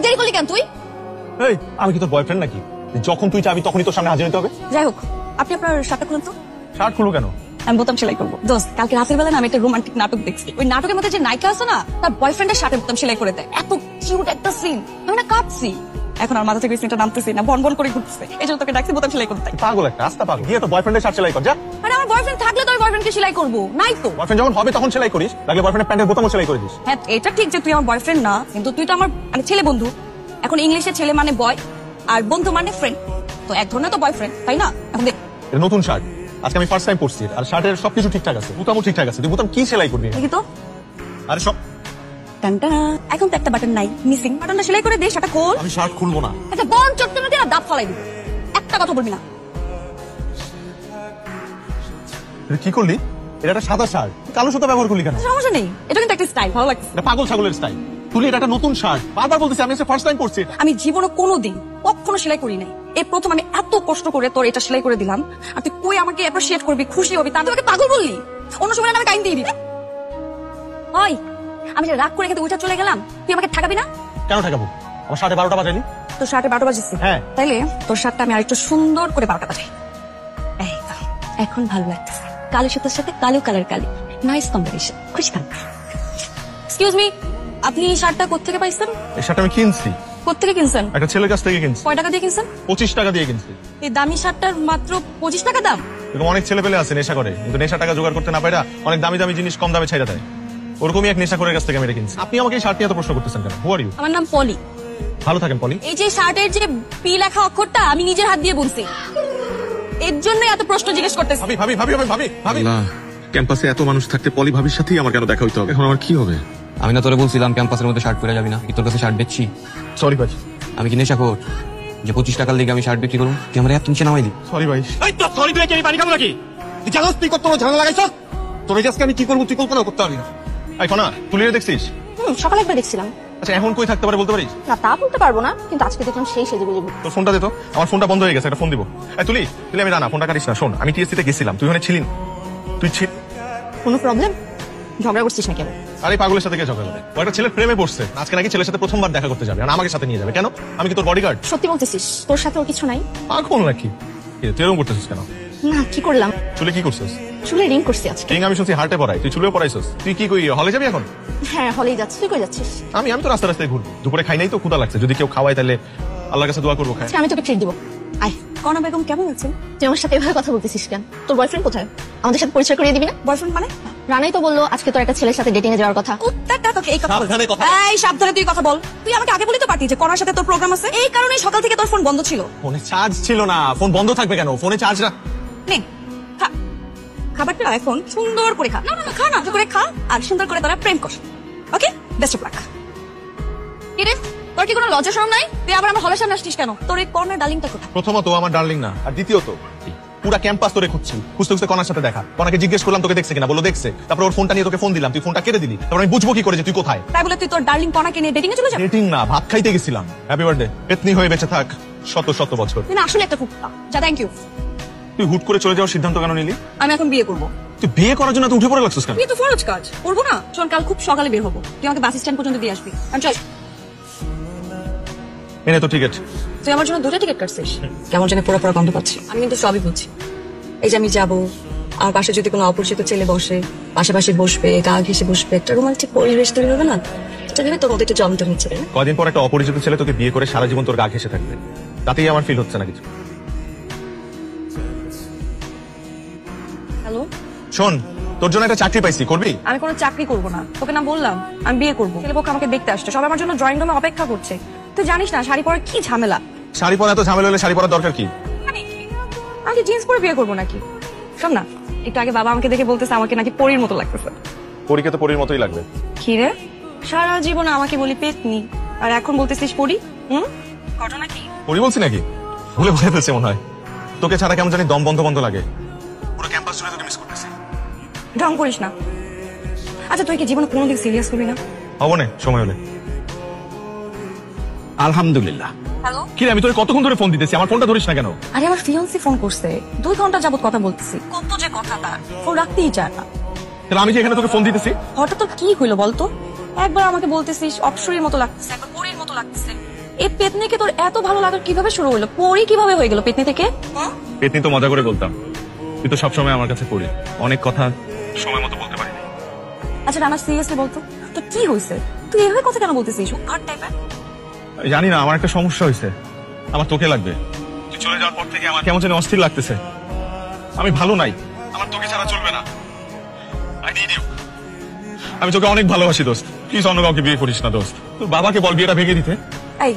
দেরি করলি কেন তুই? এই আমি কি তোর বয়ফ্রেন্ড নাকি? যখন তুই চাবি তখনই তোর সামনে হাজির হতে হবে? যাই হোক, আপনি আপনার শার্টটা খুলুন তো। শার্ট খুলবো কেন? আমি বোতাম সেলাই করবো। দোস্ত, কালকে রাতের বেলা না আমি একটা রোমান্টিক নাটক দেখছি। ওই নাটকের মধ্যে যে নায়িকা আছে না, তার বয়ফ্রেন্ডের শার্টের বোতাম সেলাই করে দেয়। এত কিউট একটা সিন, আমি না কাঁদছি। এখন আর মাথা থেকে সিনটা নামতেছি না, বন করে ঘুরতেছে। এই জন্য তোকে ডাকছি বোতাম সেলাই করতে। পাগল একটা, আস্তা পাগল। গিয়ে তো বয়ফ্রেন্ডের শার্ট সেলাই কর যা। আরে আমার বয়ফ্রেন্ড থাকলে তো আমি বয়ফ্রেন্ডকে সেলাই করবো, নাই তো। বয়ফ্রেন্ড যখন হবে তখন সেলাই করিস, লাগলে বয়ফ্রেন্ডের প্যান্টের বোতামও সেলাই করে দিস। হ্যাঁ, এটা ঠিক যে তুই আমার বয়ফ্রেন্ড না, কিন্তু তুই তো আমার মানে ছেলে বন্ধু। এখন ইংলিশে ছেলে মানে বয় আর বন্ধু মানে ফ্রেন্ড, তো এক ধরনের তো বয়ফ্রেন্ড, তাই না? এখন দেখ, এটা নতুন শার্ট, আজকে আমি ফার্স্ট টাইম পরছি। আর শার্টের সবকিছু ঠিকঠাক আছে, বোতামও ঠিকঠাক আছে। তুই বোতাম কি সেলাই করবি? দেখি তো। আরে সব টানটানা, এখন তো একটা বাটন নাই, মিসিং। বাটনটা সেলাই করে দে, সেটা খোল। আমি শার্ট খুলবো না। আচ্ছা, বল চট্টে না দিয়ে দাঁত ফালাই দিবি, একটা কথা বলবি না। এটা কি করলি? এটা একটা সাদা শার্ট, কালো সুতা ব্যবহার করলি কেন? সমস্যা নেই, এটা কিন্তু একটা স্টাইল, ভালো লাগছে। এটা পাগল ছাগলের স্টাইল। তুই এটা একটা নতুন শার্ট, বারবার বলতেছি আমি ফার্স্ট টাইম পরছি। আমি জীবনে কোনোদিন কখনো সেলাই করি নাই, এই প্রথম আমি এত কষ্ট করে তোর এটা সেলাই করে দিলাম, আর তুই কই আমাকে অ্যাপ্রিশিয়েট করবি, খুশি হবি, তা তোকে পাগল বললি? অন্য সময় আমি কাইন দিয়ে দিবি। ওই, আমি যে রাগ করে কিন্তু উঠে চলে গেলাম, তুই আমাকে ঠকাবি না? কেন ঠকাবো? আমার 12:30 বাজাইনি? তোর শার্টে 12টা বাজেছি। হ্যাঁ। তাইলে তোর শার্টটা আমি আরেকটু সুন্দর করে 12টা বাজাই। এই তো, এখন ভালো লাগতেছে। কালো সুতার সাথে কালো কালার কালি, নাইস কম্বিনেশন, খুশি থাক। এক্সকিউজ মি, আপনি এই শার্টটা কোত্থেকে পাইছেন? এই শার্ট আমি কিনছি। কোত্থেকে কিনছেন? একটা ছেলের কাছ থেকে কিনছি। কয় টাকা দিয়ে কিনছেন? 25 টাকা দিয়ে কিনছি। এই দামি শার্টটার মাত্র 25 টাকা দাম? এরকম অনেক ছেলে পেলে আছে নেশা করে, কিন্তু নেশা টাকা জোগাড় করতে না পারে অনেক দামি দামি জিনিস কম দামে ছাইড়া দেয়। ওরকমই এক নেশা করে কাছ থেকে আমি এটা কিনছি। আপনি আমাকে এই শার্ট নিয়ে এত প্রশ্ন করতেছেন কেন? হু আর ইউ? আমার নাম পলি। ভালো থাকেন পলি। এই যে শার্টের যে পি লেখা অক্ষরটা আমি নিজের হাত দিয়ে বুনছি, এর জন্য এত প্রশ্ন জিজ্ঞেস করতেছি। ভাবি ভাবি ভাবি ভাবি ভাবি আল্লাহ, ক্যাম্পাসে এত মানুষ থাকতে পলি ভাবির সাথেই আমার কেন দেখা হইতে হবে? এখন আমার কি হবে? আমি না তোরে বলছিলাম ক্যাম্পাসের মধ্যে শার্ট পরে যাবি না? কি তোর কাছে শার্ট বেচছি? সরি ভাই। আমি কি নেশাখোর যে 25 টাকার লিগে আমি শার্ট বিক্রি করুন? তুই আমার এত নিচে নামাই দি। সরি ভাই। এই তো সরি তুই কি আমি পানি খাবো নাকি? তুই জানোস তুই কত ঝামেলা লাগাইছস? তোর আজকে আমি কি করবো তুই কল্পনা করতে পারবি না। এই ফোনা তুলিয়ে দেখছিস? সকালে একবার দেখছিলাম। আচ্ছা এখন কই থাকতে পারে বলতে পারিস? না, তা বলতে পারবো না, কিন্তু আজকে দেখলাম সেই সেজে গুজে। তোর ফোনটা দে তো, আমার ফোনটা বন্ধ হয়ে গেছে, একটা ফোন দিব। এই তুলি তুলি আমি রানা, ফোনটা কাটিস না। শোন, আমি টিএসসি তে গেছিলাম, তুই ওখানে ছিলি না। তুই ছিল কোনো প্রবলেম? ঝগড়া করছিস না কেন? আরে পাগলের সাথে কে ঝগড়া করে? ও একটা ছেলের প্রেমে পড়ছে, আজকে নাকি ছেলের সাথে প্রথমবার দেখা করতে যাবে, আর আমাকে সাথে নিয়ে যাবে। কেন? আমি কি তোর বডিগার্ড? সত্যি বলতেছিস তোর সাথে ওর কিছু নাই? পাগল নাকি? তুই এরকম করতেছিস কেন? না, কি করলাম? চুলে কি করছিস? চুলে রিং করছি আজকে। রিং আমি শুনছি হার্টে পড়াই, তুই চুলেও পড়াইছিস। তুই কি কই হলে যাবি এখন? হ্যাঁ, হলেই যাচ্ছি। তুই কই যাচ্ছিস? আমি তো রাস্তা রাস্তায় ঘুরবো, দুপুরে খাই নাই তো, ক্ষুধা লাগছে। যদি কেউ খাওয়ায় তাহলে আল্লাহর কাছে দোয়া করবো খাই। আজকে আমি তোকে ট্রিট দিব। আয়। কনা বেগম কেমন আছেন? তুই আমার সাথে এভাবে কথা বলতেছিস কেন? তোর বয়ফ্রেন্ড কোথায়? আমাদের সাথে পরিচয় করিয়ে দিবি না? বয়ফ্রেন্ড মানে? রানাই তো বললো আজকে তোর একটা ছেলের সাথে ডেটিং এ যাওয়ার কথা। কুত্তাটা তোকে এই কথা বল। সাবধানে কথা। এই সাবধানে তুই কথা বল। তুই আমাকে আগে বলি তো পারতি যে কনার সাথে তোর প্রোগ্রাম আছে। এই কারণে সকাল থেকে তোর ফোন বন্ধ ছিল। ফোনে চার্জ ছিল না। ফোন বন্ধ থাকবে কেন? ফোনে চার্জ না। নে, খা। খাবারটা এখন সুন্দর করে খা। না না না, খা না, করে খা আর সুন্দর করে তোরা প্রেম কর। ওকে, বেস্ট অফ লাক। কি রে, তোর কি কোনো লজ্জা শরম নাই? তুই আবার আমার হলের সামনে আসছিস কেন? তোর এই কর্নার ডার্লিংটা কোথায়? প্রথমত আমার ডার্লিং না, আর দ্বিতীয়ত পুরা ক্যাম্পাস তোরে খুঁজছি। খুঁজতে খুঁজতে কনার সাথে দেখা। কনাকে জিজ্ঞেস করলাম তোকে দেখছে কিনা, বললো দেখছে। তারপর ওর ফোনটা নিয়ে তোকে ফোন দিলাম, তুই ফোনটা কেটে দিলি। তারপর আমি বুঝবো কি করে যে তুই কোথায়? তাই বলে তুই তোর ডার্লিং কনাকে নিয়ে ডেটিং এ চলে যাবি? ডেটিং না, ভাত খাইতে গেছিলাম। Happy birthday. পেতনি হয়ে বেঁচে থাক শত শত বছর। তুই না আসলে একটা কুত্তা। যা, থ্যাংক ইউ। তুই হুট করে চলে যাওয়ার সিদ্ধান্ত কেন নিলি? আমি এখন বিয়ে করবো। তুই বিয়ে করার জন্য তুই উঠে পড়ে লাগছিস কেন? বিয়ে তো ফরজ কাজ, করবো না? শোন, কাল খুব সকালে বের হবো, তুই আমাকে বাস স্ট্যান্ড পর্যন্ত দিয়ে আসবি। আমি চল। এনে তো টিকিট। তুই আমার জন্য 2টা টিকিট কাটছিস? কেমন জানি পুরো পুরো গন্ধ পাচ্ছি। আমি কিন্তু সবই বুঝছি। এই যে আমি যাবো, আর পাশে যদি কোনো অপরিচিত ছেলে বসে, পাশাপাশি বসবে, গা ঘেসে বসবে, একটা রোমান্টিক পরিবেশ তৈরি হবে না? এটা ভেবে তোর মধ্যে একটু জমতে হচ্ছে। কদিন পর একটা অপরিচিত ছেলে তোকে বিয়ে করে সারা জীবন তোর গা ঘেসে থাকবে, তাতেই আমার ফিল হচ্ছে না কিছু। হ্যালো, শোন, তোর জন্য একটা চাকরি পাইছি, করবি? আমি কোনো চাকরি করবো না, তোকে না বললাম আমি বিয়ে করবো। ছেলেপক্ষ আমাকে দেখতে আসছে, সবাই আমার জন্য ড্রয়িং রুমে অপেক্ষা করছে। তুই জানিস না শাড়ি পরার কি ঝামেলা? শাড়ি পরা এত ঝামেলা হলে শাড়ি পরার দরকার কি? আমি জিন্স পরে বিয়ে করবো নাকি? শোন না, একটু আগে বাবা আমাকে দেখে বলতেছে আমাকে নাকি পরীর মতো লাগতেছে। পরীকে তো পরীর মতোই লাগবে। কি রে, সারা জীবন আমাকে বলি পেতনি, আর এখন বলতেছিস পরী? ঘটনা কি? পরী বলছি নাকি? ভুলে ভুলে ফেলছে মনে হয়। তোকে ছাড়া কেমন জানি দম বন্ধ বন্ধ লাগে। পুরো ক্যাম্পাস জুড়ে তোকে মিস করতেছি। ঢং করিস না। আচ্ছা, তুই কি জীবনে কোনোদিন সিরিয়াস করবি না? হবো না, সময় হলে। আলহামদুলিল্লাহ। হ্যালো, কি রে, আমি তোকে কতক্ষণ ধরে ফোন দিতেছি, আমার ফোনটা ধরিস না কেন? আরে আমার ফিয়ান্সি ফোন করছে, 2 ঘন্টা যাবত কথা বলতেছি। কত যে কথা তার, ফোন রাখতেই চায় না। তাহলে আমি যে এখানে তোকে ফোন দিতেছি? হঠাৎ তোর কি হইলো বলতো? একবার আমাকে বলতেছিস অপসরীর মতো লাগতেছে, একবার পরীর মতো লাগতেছে। এই পেতনিকে তোর এত ভালো লাগার কিভাবে শুরু হলো? পরি কিভাবে হয়ে গেল পেতনি থেকে? পেতনি তো মজা করে বলতাম, তুই তো সবসময় আমার কাছে পড়ি, অনেক কথা সময় মতো বলতে পারিনি। আচ্ছা রানা, সিরিয়াসলি বলতো তো কি হয়েছে? তুই এভাবে কথা কেন বলতেছিস? আর টাইপের আমি জানি না, আমার একটা সমস্যা হয়েছে, আমার তোকে লাগবে। তুই চলে যাওয়ার পর থেকে আমার কেমন যেন অস্থির লাগতেছে। আমি ভালো নাই, আমার তোকে ছাড়া চলবে না। I need you. আমি তোকে অনেক ভালোবাসি দোস্ত, প্লিজ অন্য কাউকে বিয়ে করিস না দোস্ত। তোর বাবাকে বল বিয়েটা ভেঙে দিতে। এই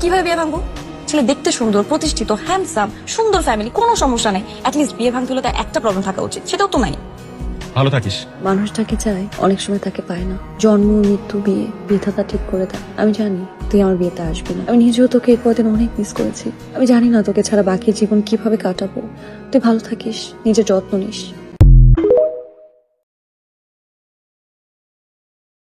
কিভাবে বিয়ে ভাঙবো? ছেলে দেখতে সুন্দর, প্রতিষ্ঠিত, হ্যান্ডসাম, সুন্দর ফ্যামিলি, কোনো সমস্যা নাই। অ্যাটলিস্ট বিয়ে ভাঙতে হলে তার একটা প্রবলেম থাকা উচিত, সেটাও তো নাই। ভালো থাকিস। মানুষ তাকে চায়, অনেক সময় তাকে পায় না। জন্ম, মৃত্যু, বিয়ে বিধাতা ঠিক করে দেয়। আমি জানি তুই আমার বিয়েতে আসবি না। আমি নিজেও তোকে এই কদিন অনেক মিস করেছি। আমি জানি না তোকে ছাড়া বাকি জীবন কিভাবে কাটাবো। তুই ভালো থাকিস, নিজের যত্ন নিস।